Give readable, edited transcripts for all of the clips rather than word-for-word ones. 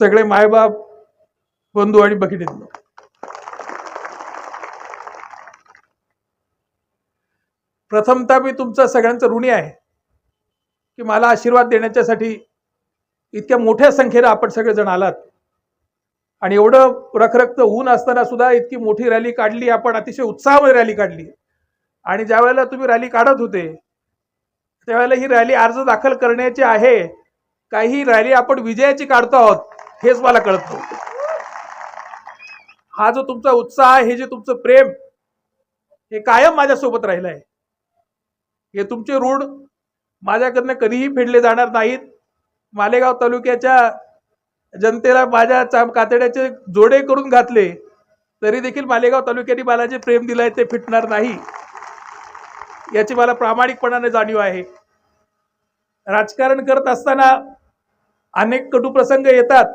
सगळे मायबाप, बंधू आणि भगिनींनो, प्रथमतः मी तुमचं सगळ्यांचं ऋणी आहे की मला आशीर्वाद देण्याच्यासाठी इतक्या मोठ्या संख्येने आपण सगळेजण आलात आणि एवढं रखरखतं ऊन असताना सुद्धा इतकी मोठी रॅली काढली. आपण अतिशय उत्साहामध्ये रॅली काढली आणि ज्या वेळेला तुम्ही रॅली काढत होते त्यावेळेला ही रॅली अर्ज दाखल करण्याची आहे, काही रॅली आपण विजयाची काढतो आहोत हेच मला कळत नव्हतं. हा जो तुमचा उत्साह, हे जे तुमचं प्रेम, हे कायम माझ्यासोबत राहिलं आहे. हे तुमचे ऋण माझ्याकडनं कधीही फेडले जाणार नाहीत. मालेगाव तालुक्याच्या जनतेला माझ्या कातड्याचे जोडे करून घातले तरी देखील मालेगाव तालुक्याने मला जे प्रेम दिलंय ते फिटणार नाही, याची मला प्रामाणिकपणाने जाणीव आहे. राजकारण करत असताना अनेक कटू प्रसंग येतात,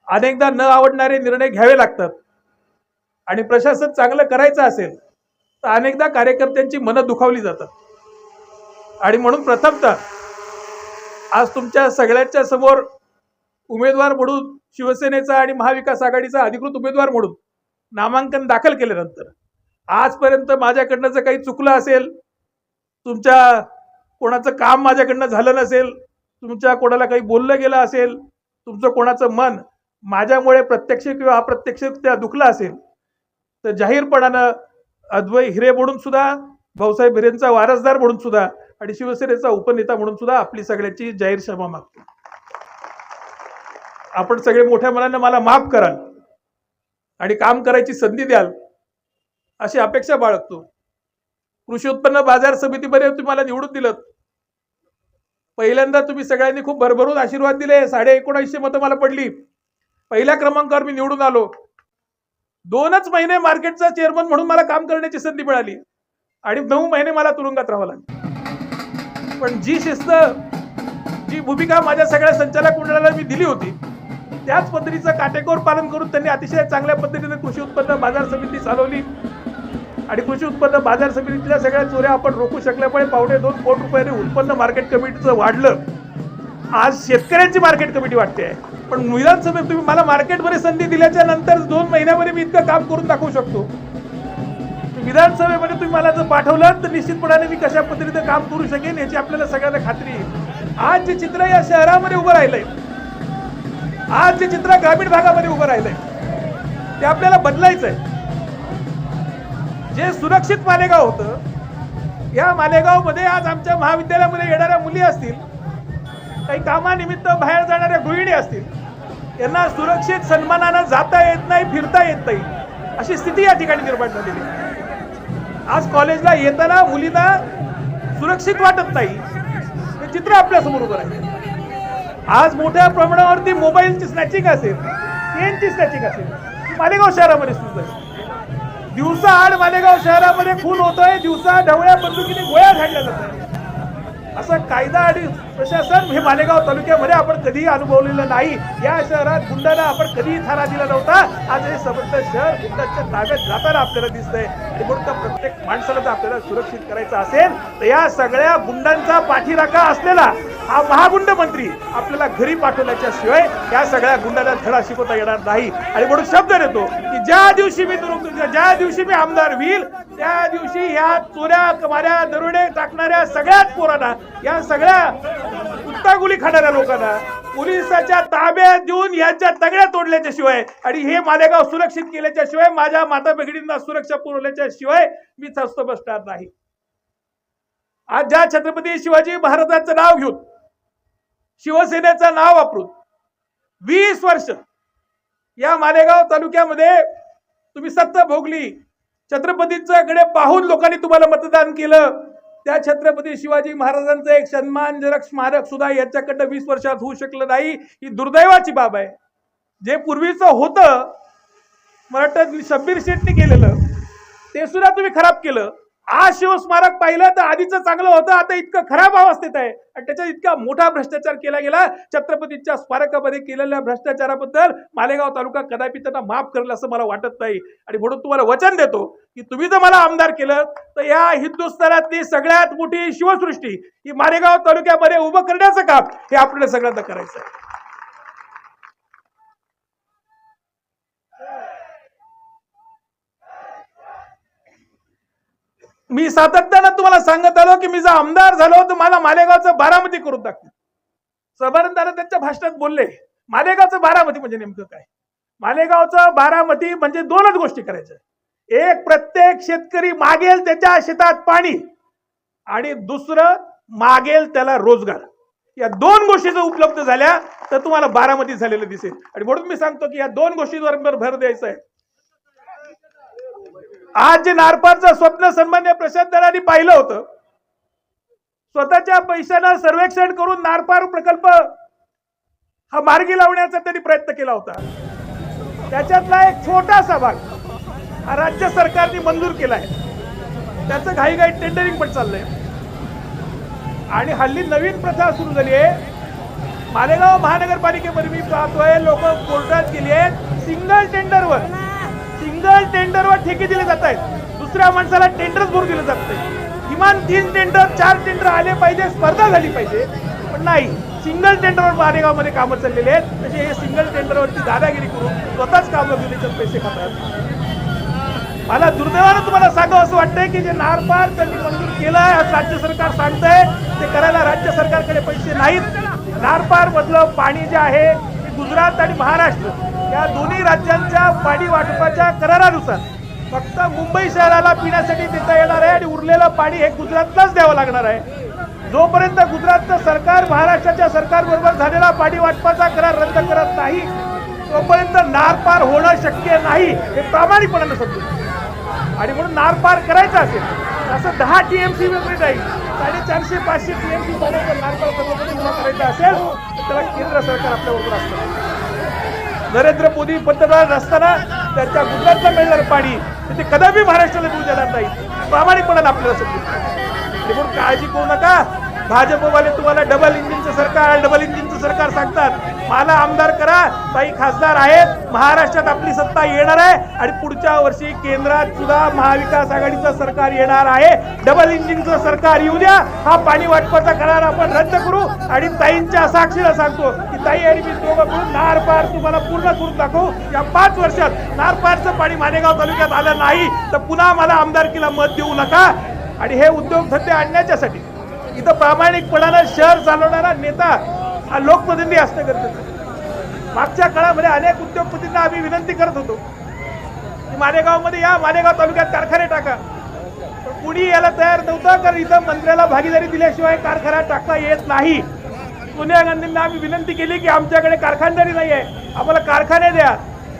अनेकदा न आवडणारे निर्णय घ्यावे लागतात आणि प्रशासन चांगलं करायचं असेल तर अनेकदा कार्यकर्त्यांची मनं दुखावली जातात. आणि म्हणून प्रथमतः आज तुमच्या सगळ्यांच्या समोर उमेदवार म्हणून शिवसेनेचा आणि महाविकास आघाडीचा अधिकृत उमेदवार म्हणून नामांकन दाखल केल्यानंतर आजपर्यंत माझ्याकडनं जर काही चुकलं असेल, तुमच्या कोणाचं काम माझ्याकडनं झालं नसेल, तुमच्या कोणाला काही बोललं गेलं असेल, तुमचं कोणाचं मन माझ्यामुळे प्रत्यक्ष किंवा अप्रत्यक्षरित्या दुखलं असेल तर जाहीरपणानं अद्वै हिरे म्हणून सुद्धा, भाऊसाहेब हिरेंचा वारसदार म्हणून सुद्धा आणि शिवसेनेचा उपनेता म्हणून सुद्धा आपली सगळ्याची जाहीर क्षमा मागतो. आपण सगळे मोठ्या मनानं मला माफ कराल आणि काम करायची संधी द्याल अशी अपेक्षा बाळगतो. कृषी उत्पन्न बाजार समितीमध्ये तुम्हाला निवडून दिलं, पहिल्यांदा तुम्ही सगळ्यांनी खूप भरभरून आशीर्वाद दिले. 1950 मतं मला पडली. पहिल्या क्रमांकावर मी निवडून आलो. 2च महिने मार्केटचा चेअरमन म्हणून मला काम करण्याची संधी मिळाली आणि 9 महिने मला तुरुंगात राहावं लागलं. पण जी शिस्त, जी भूमिका माझ्या सगळ्या संचालक मंडळाला मी दिली होती त्याच पद्धतीचं काटेकोर पालन करून त्यांनी अतिशय चांगल्या पद्धतीने कृषी उत्पन्न बाजार समिती चालवली आणि कृषी उत्पन्न बाजार समितीतल्या सगळ्या चोऱ्या आपण रोखू शकल्यामुळे 2.25 कोटी रुपयाने उत्पन्न मार्केट कमिटीचं वाढलं. आज शेतकऱ्यांची मार्केट कमिटी वाटते आहे. पण विधानसभेत तुम्ही मला मार्केटमध्ये संधी दिल्याच्या नंतर 2 महिन्यामध्ये मी इतकं काम करून दाखवू शकतो. विधानसभेमध्ये तुम्ही मला जर पाठवलं तर निश्चितपणाने मी कशा पद्धतीने काम करू शकेन याची आपल्याला सगळ्यांना खात्री आहे. आज जे चित्र या शहरामध्ये उभं राहिलंय, आज जे चित्र ग्रामीण भागामध्ये उभं राहिलंय ते आपल्याला बदलायचं आहे. जे सुरक्षित मालेगाव होतं, या मालेगावमध्ये आज आमच्या महाविद्यालयामध्ये येणाऱ्या मुली असतील, काही कामानिमित्त बाहेर जाणाऱ्या गृहिणी असतील, यांना सुरक्षित सन्मानानं जाता येत नाही, फिरता येत नाही, अशी स्थिती या ठिकाणी निर्माण झालेली आहे. आज कॉलेजला येताना मुलींना सुरक्षित वाटत नाही, हे चित्र आपल्या समोर उभं राहिलं. आज मोठ्या प्रमाणावरती मोबाईलची स्नॅचिंग असेल, पेनची स्नॅचिंग असेल, मालेगाव शहरामध्ये सुद्धा दिवसा आड मालेगाव शहरामध्ये खून होतोय, दिवसा ढवळ्या बंदुकीने गोळ्या झाडल्या जातात. असं कायदा आणि प्रशासन हे मालेगाव तालुक्यामध्ये आपण कधीही अनुभवलेलं नाही. या शहरात गुंडांना आपण कधीही थारा दिला नव्हता. आज हे समर्थ शहर गुंडांच्या ताब्यात जाताना आपल्याला दिसतंय आणि म्हणून प्रत्येक माणसाला जर आपल्याला सुरक्षित करायचं असेल तर या सगळ्या गुंडांचा पाठीराखा असलेला हा महागुंड मंत्री आपल्याला घरी पाठवल्याच्या शिवाय या सगळ्या गुंडांना धडा शिकवता येणार नाही. आणि म्हणून शब्द देतो की ज्या दिवशी मी आमदार होईल त्या दिवशी ह्या चोऱ्या माऱ्या, दरोडे टाकणाऱ्या सगळ्याच पोरांना, या सगळ्या कुत्तागुली खाणाऱ्या लोकांना पोलिसाच्या ताब्यात देऊन यांच्या तगड्या तोडल्याच्या शिवाय आणि हे मालेगाव सुरक्षित केल्याच्या शिवाय, माझ्या माता भगिनींना सुरक्षा पुरवल्याच्या शिवाय मी स्वस्थ बसणार नाही. आज ज्या छत्रपती शिवाजी महाराजांचं नाव घेऊन, शिवसेनेचं नाव वापरून 20 वर्ष या मालेगाव तालुक्यामध्ये तुम्ही सत्ता भोगली, छत्रपतींच्याकडे पाहून लोकांनी तुम्हाला मतदान केलं. त्या छत्रपती शिवाजी महाराजांचं एक सन्मानजनक स्मारक सुद्धा यांच्याकडनं 20 वर्षात होऊ शकलं नाही. ही दुर्दैवाची बाब आहे. जे पूर्वीचं होतं, मला वाटतं शब्बीर शेठने केलेलं, ते सुद्धा तुम्ही खराब केलं. आज शिवस्मारक पाहिलं तर आधीचं चांगलं होतं, आता इतकं खराब अवस्थेत आहे आणि त्याच्यात इतका मोठा भ्रष्टाचार केला गेला. छत्रपतींच्या स्मारकामध्ये केलेल्या भ्रष्टाचाराबद्दल मालेगाव तालुका कदापि त्यांना माफ करेल असं मला वाटत नाही. आणि म्हणून तुम्हाला वचन देतो की तुम्ही जर मला आमदार केलं तर या हिंदुस्थानातली सगळ्यात मोठी शिवसृष्टी ही मालेगाव तालुक्यामध्ये उभं करण्याचं काम हे आपल्याला सगळ्यांना करायचं आहे. मी सातत्यानं तुम्हाला सांगत आलो की मी जर आमदार झालो तर मला मालेगावचं बारामती करून दाखवतो. सबरदार त्यांच्या भाषणात बोलले मालेगावचं बारामती म्हणजे नेमकं काय. मालेगावचं बारामती म्हणजे दोनच गोष्टी करायच्या. एक, प्रत्येक शेतकरी मागेल त्याच्या शेतात पाणी, आणि दुसरं मागेल त्याला रोजगार. या दोन गोष्टी जर उपलब्ध झाल्या तर तुम्हाला बारामती झालेलं दिसेल. आणि म्हणून मी सांगतो की या दोन गोष्टींवर भर द्यायचा आहे. आज जे नारपारचं स्वप्न सन्मान्य प्रशांत दादांनी पाहिलं होतं, स्वतःच्या पैशानं सर्वेक्षण करून नारपार प्रकल्प हा मार्गी लावण्याचा त्यांनी प्रयत्न केला होता. त्याच्यातला एक छोटासा भाग हा राज्य सरकारने मंजूर केलाय. त्याचं घाईघाई टेंडरिंग पण चाललंय. आणि हल्ली नवीन प्रथा सुरू झाली आहे. मालेगाव महानगरपालिकेमध्ये मी पाहतोय लोक कोर्टात गेली आहेत. सिंगल टेंडरवर ठेके दिले जात आहेत. दुसऱ्या माणसाला टेंडरच भरून दिलं जात नाही. किमान 3 टेंडर 4 टेंडर आले पाहिजे, स्पर्धा झाली पाहिजे, पण नाही. सिंगल टेंडरवर मालेगावमध्ये कामं चाललेली आहेत. तसे हे सिंगल टेंडरवरती दादागिरी करून स्वतःच कामं घेऊन पैसे खातात. मला दुर्दैवानं तुम्हाला सांगावं असं वाटतंय की जे नारपार त्यांनी मंजूर केलंय, आज राज्य सरकार सांगतंय ते करायला राज्य सरकारकडे पैसे नाहीत. नारपार मधलं पाणी जे आहे गुजरात आणि महाराष्ट्र या दोन्ही राज्यांच्या पाणी वाटपाच्या करारानुसार फक्त मुंबई शहराला पिण्यासाठी देता येणार आहे, आणि उरलेलं पाणी हे गुजरातलाच द्यावं लागणार आहे. जोपर्यंत गुजरातचं सरकार महाराष्ट्राच्या सरकारबरोबर झालेला पाणी वाटपाचा करार रद्द करत नाही तोपर्यंत नारपार होणं शक्य नाही, हे प्रामाणिकपणानं समजून. आणि म्हणून नारपार करायचं असेल असं 10 TMC वेगळी नाही, 450-500 TMC नारपार करायचं असेल तर त्याला केंद्र सरकार आपल्याबरोबर असतं. नरेंद्र मोदी पंतप्रधान असताना त्यांच्या गुजरातला मिळणारं पाणी ते कदापि महाराष्ट्राला देऊ देणार नाही, प्रामाणिकपणानं आपल्याला समजून. म्हणून काळजी करू नका. भाजपवाले तुम्हाला डबल इंजिनचं सरकार सांगतात. मला आमदार करा, ताई खासदार आहेत, महाराष्ट्रात आपली सत्ता येणार आहे, आणि पुढच्या वर्षी केंद्रात सुद्धा महाविकास आघाडीचं सरकार येणार आहे. डबल इंजिनचं सरकार येऊ द्या. हा पाणी वाटपाचा करार आपण रद्द करू, आणि ताईंच्या साक्षीला सांगतो की ताई आणि मी दोघं मिळून नारपार तुम्हाला पूर्ण करून दाखवू. या 5 वर्षात नारपारचं पाणी मालेगाव तालुक्यात आलं नाही तर पुन्हा मला आमदारकीला मत देऊ नका. आणि हे उद्योगधंदे आणण्याच्यासाठी इथं प्रामाणिकपणानं शहर चालवणारा नेता हा लोकप्रतिनिधी असणं गरजेचं आहे. मागच्या काळामध्ये अनेक उद्योगपतींना आम्ही विनंती करत होतो की मालेगावमध्ये या, मालेगाव तालुक्यात कारखाने टाका, पण कुणी यायला तयार नव्हतं, कारण इथं मंत्र्याला भागीदारी दिल्याशिवाय कारखाना टाकता येत नाही. सोनिया गांधींना आम्ही विनंती केली की आमच्याकडे कारखानदारी नाही आहे, आम्हाला कारखाने द्या.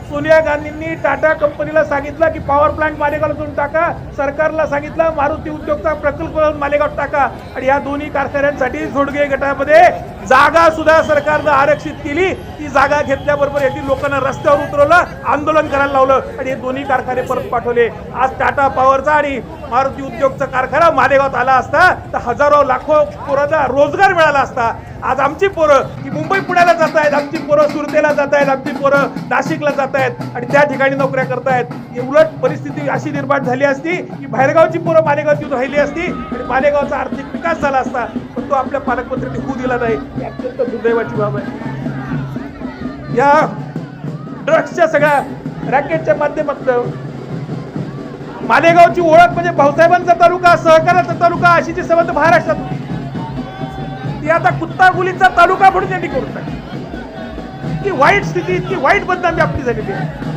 सोनिया गांधींनी टाटा कंपनीला सांगितलं की पॉवर प्लांट मालेगावातून टाका, सरकारला सांगितलं मारुती उद्योगचा प्रकल्प मालेगावात टाका. आणि या दोन्ही कारखान्यांसाठी झोडगे गटामध्ये जागा सुद्धा सरकारनं आरक्षित केली. ती जागा घेतल्याबरोबर येथील लोकांना रस्त्यावर उतरवलं, आंदोलन करायला लावलं, आणि हे दोन्ही कारखाने परत पाठवले. आज टाटा पॉवरचा आणि मारुती उद्योगचा कारखाना मालेगावात आला असता तर हजारो लाखो पोरांना रोजगार मिळाला असता. आज आमची पोरं ही मुंबई पुण्याला जात आहेत, आमची पोरं सुरतेला जात आहेत, आमची पोरं नाशिकला जात आहेत, आणि त्या ठिकाणी नोकऱ्या करतायत. उलट परिस्थिती अशी निर्माण झाली असती की बाहेरगावची पोरं मालेगावात येऊन राहिली असती आणि मालेगावचा आर्थिक विकास झाला असता, पण तो आपल्या पालकमंत्र्यांनी होऊ दिला नाही. ही अत्यंत दुर्दैवाची बाब आहे. या ड्रग्सच्या सगळ्या रॅकेटच्या माध्यमातून मालेगावची ओळख म्हणजे भाऊसाहेबांचा तालुका, सहकाराचा तालुका, अशी जी संबंध महाराष्ट्रात होती ती आता कुत्तागुलीचा तालुका म्हणून त्यांनी करून टाकली. इतकी वाईट स्थिती, इतकी वाईट बदनामी आपली झालेली आहे.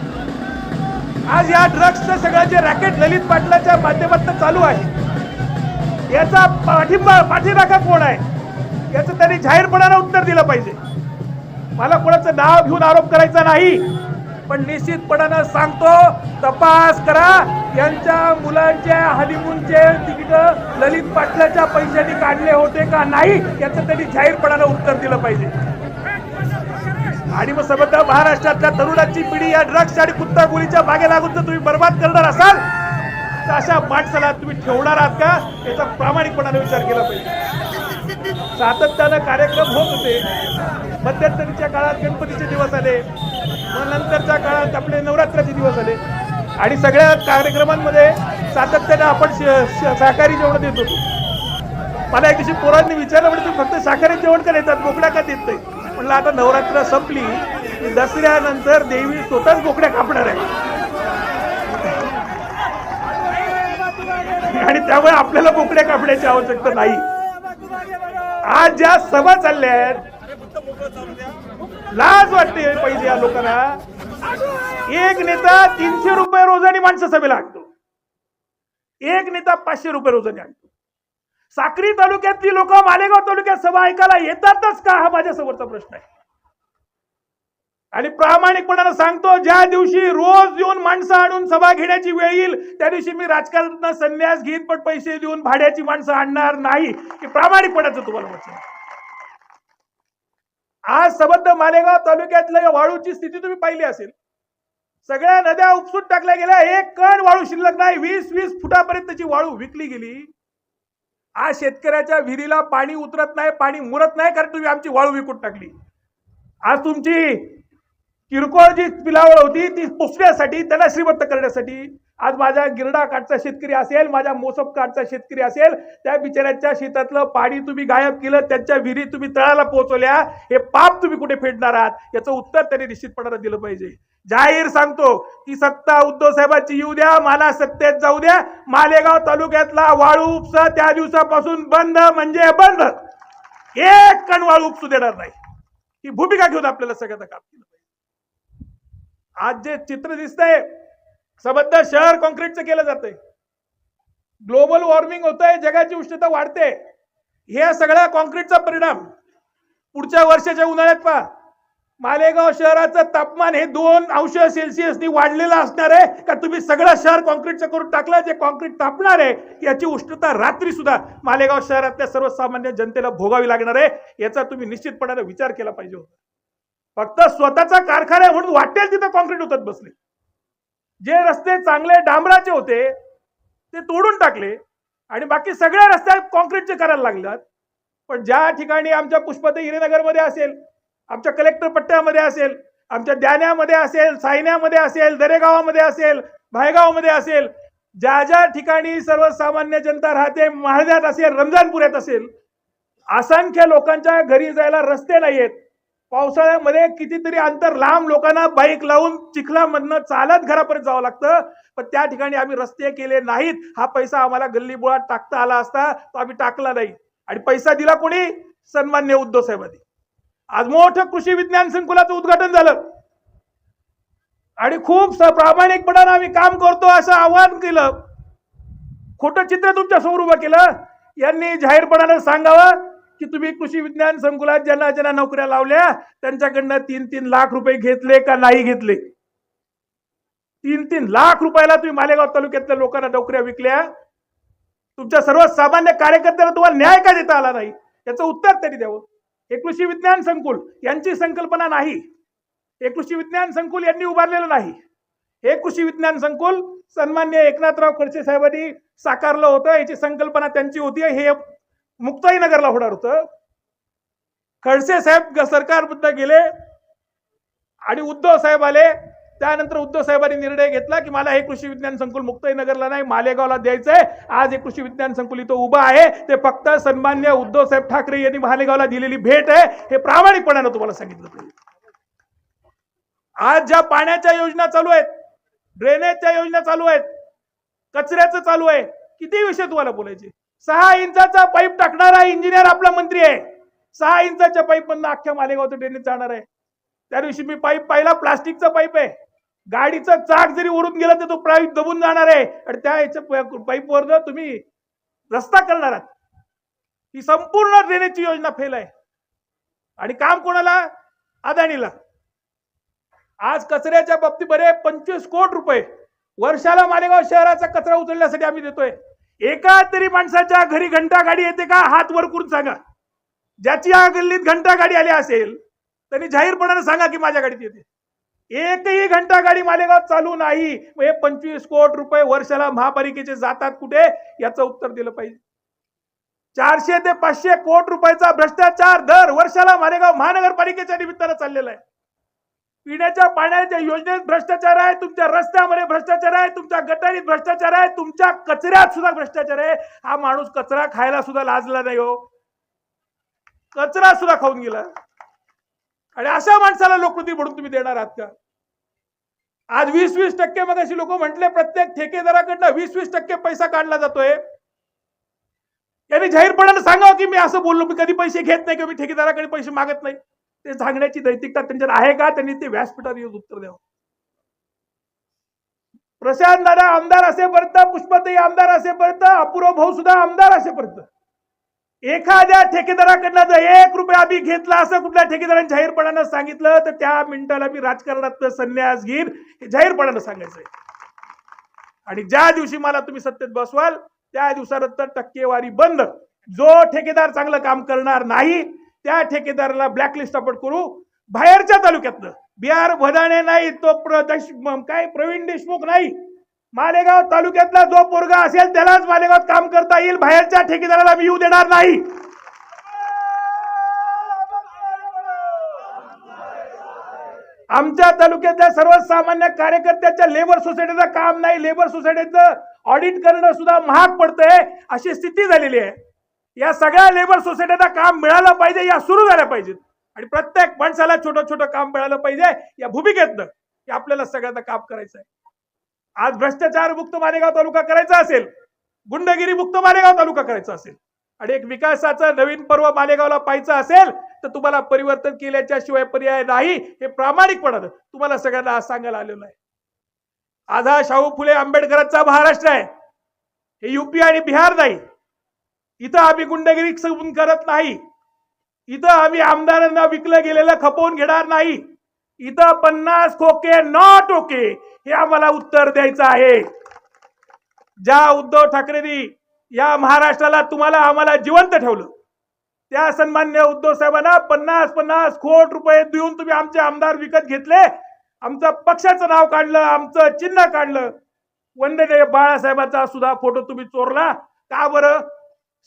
आज या ड्रग्सचं सगळं जे रॅकेट ललित पाटलाच्या माध्यमातून चालू आहे, याचा पाठीराखा कोण आहे याचं त्यांनी जाहीरपणानं उत्तर दिलं पाहिजे. मला कोणाचं नाव घेऊन आरोप करायचा नाही, पण निश्चितपणानं सांगतो, तपास करा. यांच्या मुलांच्या हनीमूनचे तिकीट ललित पाटलाच्या पैशांनी काढले होते का नाही याचं त्यांनी जाहीरपणानं उत्तर दिलं पाहिजे. आणि मग समजा महाराष्ट्रातल्या तरुणांची पिढी या ड्रग्स आणि कुत्तागुलीच्या मागे लागून जर तुम्ही बर्बाद करणार असाल तर अशा माणसाला तुम्ही ठेवणार आहात का याचा प्रामाणिकपणाने विचार केला पाहिजे. सातत्यानं कार्यक्रम होत होते. मध्यंतरीच्या काळात गणपतीचे दिवस आले, मग नंतरच्या काळात आपले नवरात्राचे दिवस आले, आणि सगळ्या कार्यक्रमांमध्ये सातत्यानं आपण शाकाहारी जेवण देत होतो. मला एक दिवशी पोरांनी विचारलं, म्हणजे तुम्ही फक्त शाकाहारी जेवण का देतात, बोकड्या का देत नाही? म्हणलं आता नवरात्र संपली की दसऱ्यानंतर देवी स्वतःच बोकड्या कापणार आहे. आणि त्यामुळे आपल्याला बोकडे कापण्याची आवश्यकता नाही. आज ज्या सभा चालल्या आहेत, लाज वाटते पाहिजे या लोकांना. एक नेता 300 रुपये रोजाने माणसं सभेला आणतो, एक नेता 500 रुपये रोजाने आणतो. साक्री तालुक्यातली लोक मालेगाव तालुक्यात सभा ऐकायला येतातच का, हा माझ्या समोरचा प्रश्न आहे. आणि प्रामाणिकपणाने सांगतो, ज्या दिवशी रोज येऊन माणसं आणून सभा घेण्याची वेळ येईल त्या दिवशी मी राजकारणात संन्यास घेईन, पण पैसे देऊन भाड्याची माणसं आणणार नाही. की प्रामाणिकपणाचं तुम्हाला वचन. आज सबंध मालेगाव तालुक्यातल्या वाळूची स्थिती तुम्ही पाहिली असेल. सगळ्या नद्या उपसून टाकल्या गेल्या, एक कण वाळू शिल्लक नाही. 20-20 फुटापर्यंतची वाळू विकली गेली. आज शेतकऱ्याच्या विहिरीला पाणी उतरत नाही, पाणी मुरत नाही, कारण तुम्ही आमची वाळू विकून टाकली. आज तुमची किरकोळ जी पिलावळ होती ती पुसण्यासाठी, त्याला श्रीमंत करण्यासाठी आज माझ्या गिरडा काठचा शेतकरी असेल, माझ्या मोसप काठचा शेतकरी असेल, त्या बिचाऱ्यांच्या शेतातलं पाणी तुम्ही गायब केलं, त्यांच्या विहिरी तुम्ही तळाला पोहोचवल्या. हे पाप तुम्ही कुठे फेडणार आहात, याचं उत्तर त्यांनी निश्चितपणाने दिलं पाहिजे. जाहीर सांगतो की सत्ता उद्धव साहेबांची येऊ द्या, मला सत्तेत जाऊ द्या. मालेगाव तालुक्यातला वाळू उपसा त्या दिवसापासून बंद म्हणजे बंद. एक कण वाळू उपसू देणार नाही, ही भूमिका घेऊन आपल्याला सगळ्यांना काम केलं पाहिजे. आज जे चित्र दिसतंय, सबंध शहर कॉन्क्रीटचं केलं जातंय. ग्लोबल वॉर्मिंग होतंय, जगाची उष्णता वाढते. हे सगळ्या कॉन्क्रीटचा परिणाम पुढच्या वर्षाच्या उन्हाळ्यात पहा. मालेगाव शहराचं तापमान हे 2°C वाढलेलं असणार आहे का तुम्ही सगळं शहर कॉन्क्रीटचं करून टाकलं. जे कॉन्क्रीट तापणार आहे याची उष्णता रात्री सुद्धा मालेगाव शहरातल्या सर्वसामान्य जनतेला भोगावी लागणार आहे. याचा तुम्ही निश्चितपणाने विचार केला पाहिजे होता. फक्त स्वतःचा कारखाना म्हणून वाटेल तिथं कॉन्क्रीट होतात बसले. जे रस्ते चांगले डांबराचे होते ते तोडून टाकले आणि बाकी सगळ्या रस्त्यात कॉन्क्रीटचे करायला लागलात. पण ज्या ठिकाणी आमच्या पुष्पते हिरेनगरमध्ये असेल, आमच्या कलेक्टर पट्ट्यामध्ये असेल, आमच्या द्याण्यामध्ये असेल, सायन्यामध्ये असेल, दरेगावामध्ये असेल, भायगावमध्ये असेल, ज्या ज्या ठिकाणी सर्वसामान्य जनता राहते, महाळद्यात असेल, रमजानपुऱ्यात असेल, असंख्य लोकांच्या घरी जायला रस्ते नाहीयेत. पावसाळ्यामध्ये कितीतरी अंतर लांब लोकांना बाईक लावून चिखलामधनं चालत घरापर्यंत जावं लागतं. पण त्या ठिकाणी आम्ही रस्ते केले नाहीत. हा पैसा आम्हाला गल्लीबोळात टाकता आला असता, तो आम्ही टाकला नाही. आणि पैसा दिला कोणी? सन्मान्य उद्धव साहेबांनी. आज मोठं कृषी विज्ञान संकुलाचं उद्घाटन झालं आणि खूप प्रामाणिकपणाने आम्ही काम करतो असं आवाहन केलं. खोटं चित्र तुमच्या समोर उभं केलं. यांनी जाहीरपणाने सांगावं की तुम्ही कृषी विज्ञान संकुलात ज्यांना ज्यांना नोकऱ्या लावल्या त्यांच्याकडनं 3-3 लाख रुपये घेतले का नाही घेतले. 3-3 लाख रुपयाला तुम्ही मालेगाव तालुक्यातल्या लोकांना नोकऱ्या विकल्या. तुमच्या सर्वसामान्य कार्यकर्त्यांना तुम्हाला न्याय का देता आला नाही, याचं उत्तर तरी द्यावं. हे कृषी विज्ञान संकुल यांची संकल्पना नाही. हे कृषी विज्ञान संकुल यांनी उभारलेलं नाही. हे कृषी विज्ञान संकुल सन्मान्य एकनाथराव खडसे साहेबांनी साकारलं होतं. याची संकल्पना त्यांची होती. हे मुक्ताईनगरला होणार होतं. खडसे साहेब सरकारबद्दल गेले आणि उद्धव साहेब आले. त्यानंतर उद्धव साहेबांनी निर्णय घेतला की मला हे कृषी विज्ञान संकुल मुक्ताईनगरला नाही मालेगावला द्यायचंय. आज हे कृषी विज्ञान संकुल इथं उभं आहे. ते फक्त सन्मान्य उद्धव साहेब ठाकरे यांनी मालेगावला दिलेली भेट आहे. हे प्रामाणिकपणाने तुम्हाला सांगितलं पाहिजे. आज ज्या पाण्याच्या योजना चालू आहेत, ड्रेनेजच्या योजना चालू आहेत, कचऱ्याचं चालू आहे, किती विषय तुम्हाला बोलायचे. 6 इंचाचा पाईप टाकणारा इंजिनियर आपला मंत्री आहे. 6 इंचाच्या पाईप मधनं अख्ख्या मालेगावचं ड्रेनेज जाणार आहे. त्या दिवशी मी पाईप पाहिला, प्लास्टिकचा पाईप आहे. गाडीचं चाक जरी ओढून गेलं तर तो पाईप दबून जाणार आहे आणि त्या पाईपवर तुम्ही रस्ता करणार आहात. ही संपूर्ण ड्रेनेजची योजना फेल आहे. आणि काम कोणाला? अदानीला. आज कचऱ्याच्या बाबतीत बरे 25 कोटी रुपये वर्षाला मालेगाव शहराचा कचरा उचलण्यासाठी आम्ही देतोय. एका तरी माणसाच्या घरी घंटा गाडी येते का? हात वर करून सांगा. ज्याची या गल्लीत घंटा गाडी आली असेल त्यांनी जाहीरपणाने सांगा की माझ्या गाडीत येते. एकही घंटा गाडी मालेगावात चालू नाही. हे 25 कोटी रुपये वर्षाला महापालिकेचे जातात कुठे, याचं उत्तर दिलं पाहिजे. 400 ते 500 कोटी रुपयाचा भ्रष्टाचार दर वर्षाला मालेगाव महानगरपालिकेच्या निमित्तानं चाललेला आहे. पिण्याच्या पाण्याच्या योजनेत भ्रष्टाचार आहे, तुमच्या रस्त्यामध्ये भ्रष्टाचार आहे, तुमच्या गटारीत भ्रष्टाचार आहे, तुमच्या कचऱ्यात सुद्धा भ्रष्टाचार आहे. हा माणूस कचरा खायला सुद्धा लाजला नाही हो. कचरा सुद्धा खाऊन गेला. आणि अशा माणसाला लोकप्रतिनिधी म्हणून तुम्ही देणार आहात का? आज 20-20% मग अशी लोक म्हटले प्रत्येक ठेकेदाराकडनं 20-20% पैसा काढला जातोय. यांनी जाहीरपणाने सांगावं की मी असं बोललो, मी कधी पैसे घेत नाही किंवा मी ठेकेदाराकडे पैसे मागत नाही. ते सांगण्याची नैतिकता त्यांच्यात आहे का? त्यांनी ते व्यासपीठावर येऊन उत्तर द्यावं. प्रशांत दादा आमदार असेपर्यंत, पुष्पाताई आमदार असेपर्यंत, अपूर्व भाऊ सुद्धा आमदार असेपर्यंत एखाद्या ठेकेदाराकडनं जर 1 रुपया आम्ही घेतला असं कुठल्या ठेकेदाराने जाहीरपणानं सांगितलं तर त्या मिनिटाला मी राजकारणात संन्यास घेईन, हे जाहीरपणानं सांगायचंय. आणि ज्या दिवशी मला तुम्ही सत्तेत बसवाल त्या दिवसानंतर टक्केवारी बंद. जो ठेकेदार चांगलं काम करणार नाही त्या ठेकेदाराला ब्लॅकलिस्ट आपण करू. बाहेरच्या तालुक्यातनं बिहार भदाणे नाही तो प्रवीण देशमुख नाही, मालेगाव तालुक्यातला जो पोरगा असेल त्यालाच मालेगावात काम करता येईल. बाहेरच्या ठेकेदाराला मी येऊ देणार नाही. आमच्या तालुक्यातल्या सर्वसामान्य कार्यकर्त्याच्या लेबर सोसायटीचं काम नाही, लेबर सोसायटीचं ऑडिट करणं सुद्धा महाग पडतंय, अशी स्थिती झालेली आहे. या सगळ्या लेबर सोसायटीला काम मिळालं पाहिजे, या सुरू झाल्या पाहिजेत आणि प्रत्येक माणसाला छोटं छोटं काम मिळालं पाहिजे. या भूमिकेतनं की आपल्याला सगळ्यांना काम करायचं आहे. आज भ्रष्टाचार मुक्त मालेगाव तालुका करायचा असेल, गुंडगिरी मुक्त मालेगाव तालुका करायचा असेल आणि एक विकासाचं नवीन पर्व मालेगावला पाहायचं असेल तर तुम्हाला परिवर्तन केल्याच्या शिवाय पर्याय नाही, हे प्रामाणिकपणानं तुम्हाला सगळ्यांना आज सांगायला आलेलं आहे. आज हा शाहू फुले आंबेडकरांचा महाराष्ट्र आहे, हे यूपी आणि बिहार नाही. इथं आम्ही गुंडगिरी करत नाही, इथं आम्ही आमदारांना विकलं गेलेलं खपवून घेणार नाही. इथं 50 खोके नॉट ओके हे आम्हाला उत्तर द्यायचं आहे. ज्या उद्धव ठाकरेंनी या महाराष्ट्राला तुम्हाला आम्हाला जिवंत ठेवलं त्या सन्मान्य उद्धव साहेबांना 50-50 कोटी रुपये देऊन तुम्ही आमचे आमदार विकत घेतले, आमचं पक्षाचं नाव काढलं, आमचं चिन्ह काढलं. वंदनीय बाळासाहेबांचा सुद्धा फोटो तुम्ही चोरला. का बरं?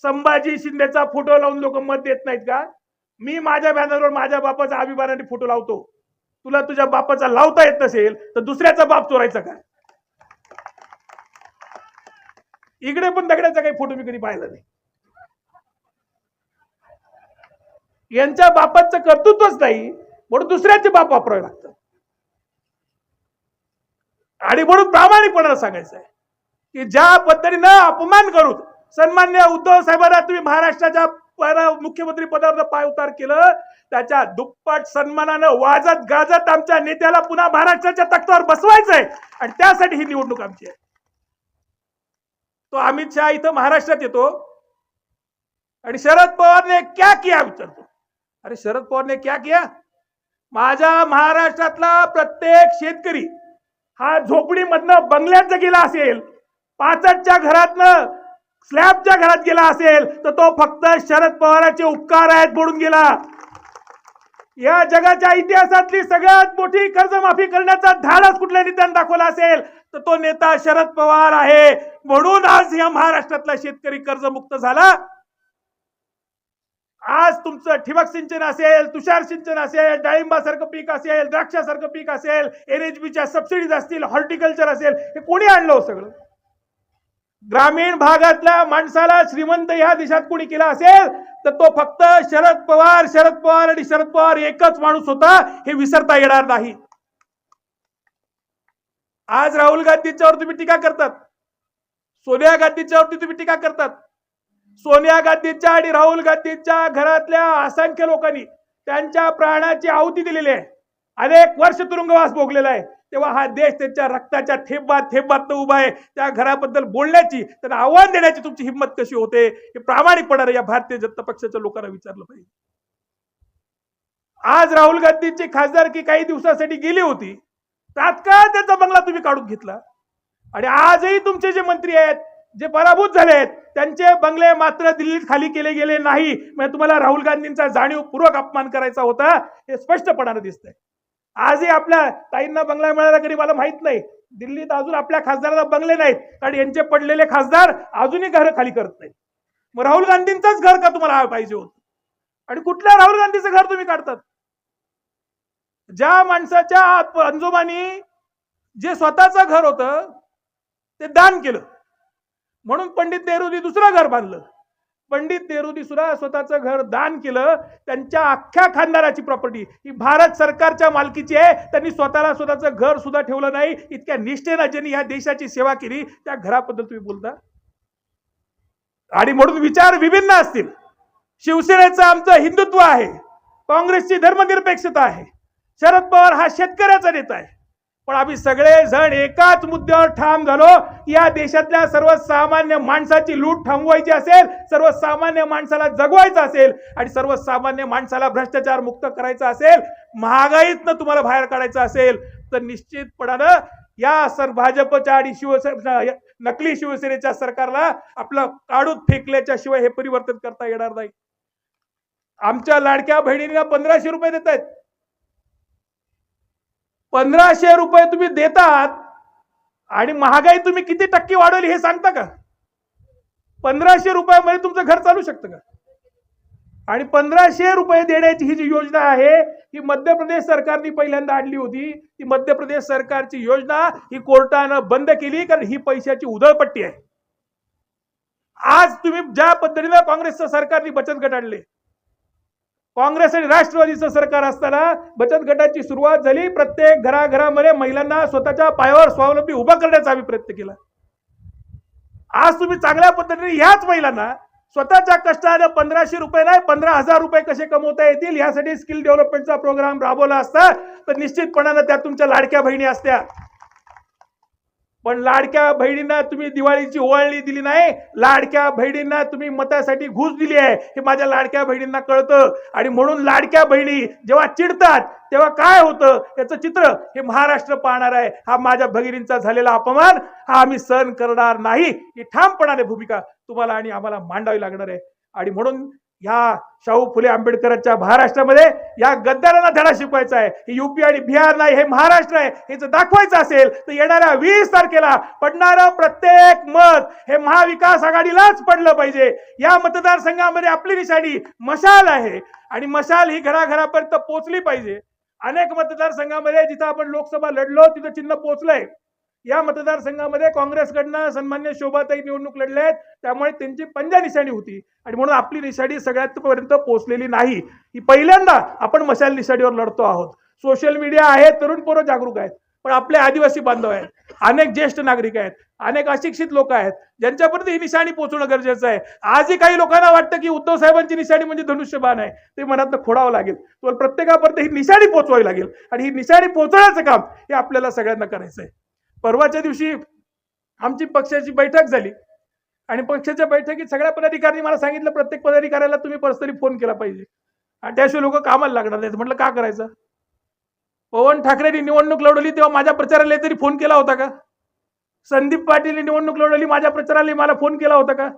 संभाजी शिंदेचा फोटो लावून लोक मत देत नाहीत का? मी माझ्या बॅनरवर माझ्या बापाचा अभिमानाने फोटो लावतो. तुला तुझ्या बापाचा लावता येत नसेल तर दुसऱ्याचा बाप चोरायचा का? इकडे पण दगडाचा काही फोटो मी कधी पाहिला नाही. यांच्या बापाचं कर्तृत्वच नाही म्हणून दुसऱ्याचे बाप वापरावे लागतात. आणि म्हणून प्रामाणिकपणाने सांगायचं आहे की ज्या पद्धतीनं अपमान करून सन्मान्य उद्धव साहेबांना तुम्ही महाराष्ट्राच्या मुख्यमंत्री पदावर पाय उतार केलं, त्याच्या दुप्पट सन्मानानं वाजत गाजत आमच्या नेत्याला पुन्हा महाराष्ट्राच्या तख्तावर बसवायचंय आणि त्यासाठी ही निवडणूक आमची आहे. तो अमित शहा इथं महाराष्ट्रात येतो आणि शरद पवारने क्या किया विचारतो. अरे शरद पवारने क्या किया? माझ्या महाराष्ट्रातला प्रत्येक शेतकरी हा झोपडीमधनं बंगल्यात गेला असेल, पाचटच्या घरातनं स्लॅबच्या घरात गेला असेल तर तो फक्त शरद पवारांचे उपकार आहेत म्हणून गेला. या जगाच्या इतिहासातली सगळ्यात मोठी कर्जमाफी करण्याचा धाडस कुठल्या नेत्याने दाखवला असेल तर तो नेता शरद पवार आहे. म्हणून आज या महाराष्ट्रातला शेतकरी कर्जमुक्त झाला. आज तुमचं ठिबक सिंचन असेल, तुषार सिंचन असेल, डाळिंबासारखं पीक असेल, द्राक्षासारखं पीक असेल, एनएचबीच्या सबसिडीज असतील, हॉर्टिकल्चर असेल, हे कोणी आणलं हो सगळं? ग्रामीण भागातल्या माणसाला श्रीमंत या देशात कोणी केला असेल तर तो फक्त शरद पवार. शरद पवार आणि शरद पवार एकच माणूस होता, हे विसरता येणार नाही. आज राहुल गांधींच्यावर तुम्ही टीका करतात, सोनिया गांधींच्यावरती तुम्ही टीका करतात. सोनिया गांधींच्या आणि राहुल गांधींच्या घरातल्या असंख्य लोकांनी त्यांच्या प्राणाची आहुती दिलेली आहे, अनेक वर्ष तुरुंगवास भोगलेला आहे. तेव्हा हा देश त्यांच्या रक्ताच्या थेंबात उभा आहे. त्या घराबद्दल बोलण्याची, त्यांना आव्हान देण्याची तुमची हिंमत कशी होते, हे प्रामाणिकपणाने या भारतीय जनता पक्षाच्या लोकांना विचारलं पाहिजे. आज राहुल गांधींची खासदारकी काही दिवसासाठी गेली होती, तात्काळ त्यांचा बंगला तुम्ही काढून घेतला आणि आजही तुमचे जे मंत्री आहेत, जे पराभूत झाले आहेत, त्यांचे बंगले मात्र दिल्लीत खाली केले गेले नाही. म्हणजे तुम्हाला राहुल गांधींचा जाणीवपूर्वक अपमान करायचा होता, हे स्पष्टपणाने दिसतंय. आजही आपल्या ताईंना बंगला मिळाला कधी मला माहित नाही. दिल्लीत अजून आपल्या खासदारांना बंगले नाहीत कारण यांचे पडलेले खासदार अजूनही घर खाली करत नाहीत. मग राहुल गांधींचंच घर का तुम्हाला पाहिजे होतं? आणि कुठल्या राहुल गांधीचं घर तुम्ही काढतात? ज्या माणसाच्या अंजोबानी जे स्वतःचं घर होतं ते दान केलं म्हणून पंडित नेहरूंनी दुसरं घर बांधलं. पंडित नेहरूंनी सुद्धा स्वतःचं घर दान केलं. त्यांच्या अख्ख्या खानदाराची प्रॉपर्टी ही भारत सरकारच्या मालकीची आहे. त्यांनी स्वतःचं घर सुद्धा ठेवलं नाही. इतक्या निष्ठेनं ज्यांनी या देशाची सेवा केली त्या घराबद्दल तुम्ही बोलता. आणि म्हणून विचार विभिन्न असतील. शिवसेनेचं आमचं हिंदुत्व आहे, काँग्रेसची धर्मनिरपेक्षता आहे, शरद पवार हा शेतकऱ्याचा नेता आहे. पण आम्ही सगळे जण एकाच मुद्द्यावर ठाम झालो, या देशातल्या सर्वसामान्य माणसाची लूट थांबवायची असेल, सर्वसामान्य माणसाला जगवायचं असेल आणि सर्वसामान्य माणसाला भ्रष्टाचार मुक्त करायचं असेल, महागाईतनं तुम्हाला बाहेर काढायचं असेल, तर निश्चितपणानं या भाजपच्या आणि शिवसेना नकली शिवसेनेच्या सरकारला आपलं काढून फेकल्याच्या शिवाय हे परिवर्तन करता येणार नाही. आमच्या लाडक्या बहिणींना 1500 रुपये देत आहेत. 1500 रुपये तुम्ही देतात आणि महागाई तुम्ही किती टक्के वाढवली हे सांगता का? 1500 रुपयामध्ये तुमचं घर चालू शकतं का? आणि 1500 रुपये देण्याची ही जी योजना आहे ही मध्य प्रदेश सरकारने पहिल्यांदा आणली होती. ती मध्य प्रदेश सरकारची योजना ही कोर्टानं बंद केली, कारण ही पैशाची उधळपट्टी आहे. आज तुम्ही ज्या पद्धतीने काँग्रेसचं सरकारने बचत गट आणले, काँग्रेस आणि राष्ट्रवादीचं सरकार असताना बचत गटाची सुरुवात झाली. प्रत्येक घराघरामध्ये महिलांना स्वतःच्या पायावर स्वावलंबी उभा करण्याचा आम्ही प्रयत्न केला. आज तुम्ही चांगल्या पद्धतीने ह्याच महिलांना स्वतःच्या कष्टाने 1500 रुपये नाही 15,000 रुपये कसे कमवता येतील यासाठी स्किल डेव्हलपमेंटचा प्रोग्राम राबवला असता तर निश्चितपणाने त्या तुमच्या लाडक्या बहिणी असत्या. पण लाडक्या बहिणींना तुम्ही दिवाळीची ओवाळणी दिली नाही. लाडक्या बहिणींना तुम्ही मतासाठी घुस दिली आहे हे माझ्या लाडक्या बहिणींना कळतं. आणि म्हणून लाडक्या बहिणी जेव्हा चिडतात तेव्हा काय होतं याचं चित्र हे महाराष्ट्र पाहणार आहे. हा माझ्या भगिनींचा झालेला अपमान हा आम्ही सहन करणार नाही. ही ठामपणाने भूमिका तुम्हाला आणि आम्हाला मांडावी लागणार आहे. आणि म्हणून या शाहू फुले आंबेडकरांच्या महाराष्ट्रामध्ये या गद्दारांना धडा शिकवायचा आहे. हे यूपी आणि बिहार नाही, हे महाराष्ट्र आहे. हे जर दाखवायचं असेल तर येणाऱ्या 20 तारखेला पडणारं प्रत्येक मत हे महाविकास आघाडीलाच पडलं पाहिजे. या मतदारसंघामध्ये आपली निशाणी मशाल आहे आणि मशाल ही घराघरापर्यंत पोहोचली पाहिजे. अनेक मतदारसंघामध्ये जिथं आपण लोकसभा लढलो तिथं चिन्ह पोहोचलंय. या मतदारसंघामध्ये काँग्रेसकडनं सन्मान्य शोभाताई निवडणूक लढल्या आहेत, त्यामुळे त्यांची पंजा निशाणी होती आणि म्हणून आपली निशाणी सगळ्यात पर्यंत पोहोचलेली नाही. ही पहिल्यांदा आपण मशाल निशाणीवर लढतो आहोत. सोशल मीडिया आहे, तरुण पोरं जागरूक आहेत, पण आपले आदिवासी बांधव आहेत, अनेक ज्येष्ठ नागरिक आहेत, अनेक अशिक्षित लोक आहेत ज्यांच्यापर्यंत ही निशाणी पोहोचणं गरजेचं आहे. आजही काही लोकांना वाटतं की उद्धव साहेबांची निशाणी म्हणजे धनुष्यबाण आहे, ते मनातनं खोडावं लागेल. तर प्रत्येकापर्यंत ही निशाणी पोहोचवावी लागेल आणि ही निशाणी पोहोचवण्याचं काम हे आपल्याला सगळ्यांना करायचं आहे. परवाच्या दिवशी आमची पक्षाची बैठक झाली आणि पक्षाच्या बैठकीत सगळ्या पदाधिकाऱ्यांनी मला सांगितलं प्रत्येक पदाधिकाऱ्याला तुम्ही पर्सनली फोन केला पाहिजे आणि त्याशिवाय लोक कामाला लागणार नाहीत. म्हटलं का करायचं? पवन ठाकरेंनी निवडणूक लढवली तेव्हा माझ्या प्रचाराला तरी फोन केला होता का? संदीप पाटील निवडणूक लढवली माझ्या प्रचाराला मला फोन केला होता का?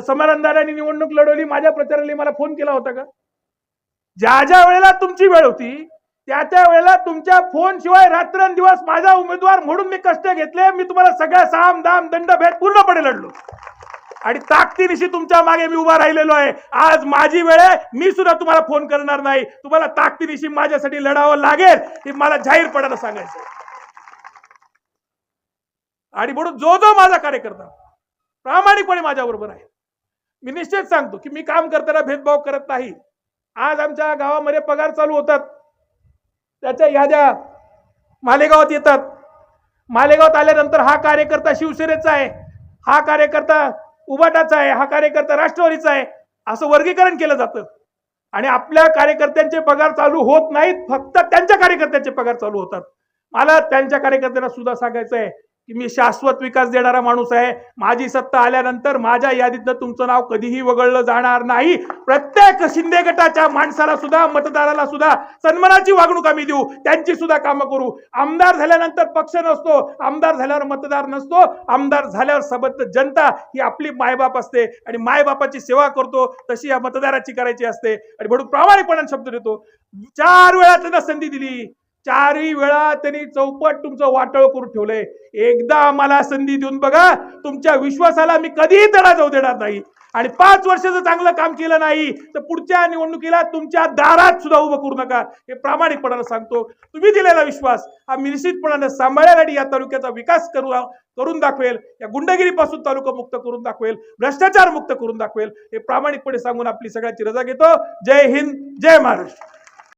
समानंदारांनी निवडणूक लढवली माझ्या प्रचाराला मला फोन केला होता का? ज्या ज्या वेळेला तुमची वेळ होती त्या त्या वेळेला तुमच्या फोन शिवाय रात्रंदिवस माझा उमेदवार म्हणून मी कष्ट घेतले. मी तुम्हाला सगळ्या साम दाम दंड भेट पूर्णपणे लढलो आणि ताकदीनिशी तुमच्या मागे मी उभा राहिलेलो आहे. आज माझी वेळ आहे, मी सुद्धा तुम्हाला फोन करणार नाही. तुम्हाला ताकदीनिशी माझ्यासाठी लढावं लागेल हे मला जाहीरपणाने सांगायचं. आणि म्हणून जो जो माझा कार्यकर्ता प्रामाणिकपणे माझ्या बरोबर आहे, मी निश्चित सांगतो की मी काम करताना भेदभाव करत नाही. आज आमच्या गावामध्ये पगार चालू होतात, त्याच्या याद्या मालेगावात येतात. मालेगावात आल्यानंतर हा कार्यकर्ता शिवसेनेचा आहे, हा कार्यकर्ता उबाटाचा आहे, हा कार्यकर्ता राष्ट्रवादीचा आहे असं वर्गीकरण केलं जातं. आणि आपल्या कार्यकर्त्यांचे पगार चालू होत नाहीत, फक्त त्यांच्या कार्यकर्त्यांचे पगार चालू होतात. मला त्यांच्या कार्यकर्त्यांना सुद्धा सांगायचं आहे की मी शाश्वत विकास देणारा माणूस आहे. माझी सत्ता आल्यानंतर माझ्या यादीतनं तुमचं नाव कधीही वगळलं जाणार नाही. प्रत्येक शिंदे गटाच्या माणसाला सुद्धा मतदाराला सुद्धा सन्मानाची वागणूक आम्ही देऊ, त्यांची सुद्धा कामं करू. आमदार झाल्यानंतर पक्ष नसतो, आमदार झाल्यावर मतदार नसतो, आमदार झाल्यावर सबंध जनता ही आपली मायबाप असते आणि मायबापाची सेवा करतो तशी या मतदाराची करायची असते. आणि म्हणून प्रामाणिकपणाने शब्द देतो, 4 वेळा त्यांना संधी दिली, चारही वेळा त्यांनी चौपट तुमचं वाटळ करून ठेवलंय. एकदा आम्हाला संधी देऊन बघा, तुमच्या विश्वासाला मी कधीही तडा जाऊ देणार नाही. आणि 5 वर्ष जर चांगलं काम केलं नाही तर पुढच्या निवडणुकीला तुमच्या दारात सुद्धा उभं करू नका, हे प्रामाणिकपणानं सांगतो. तुम्ही दिलेला विश्वास हा मी निश्चितपणानं सांभाळण्यासाठी या तालुक्याचा विकास करून दाखवेल, या गुंडगिरीपासून तालुका मुक्त करून दाखवेल, भ्रष्टाचार मुक्त करून दाखवेल, हे प्रामाणिकपणे सांगून आपली सगळ्याची रजा घेतो. जय हिंद, जय महाराष्ट्र.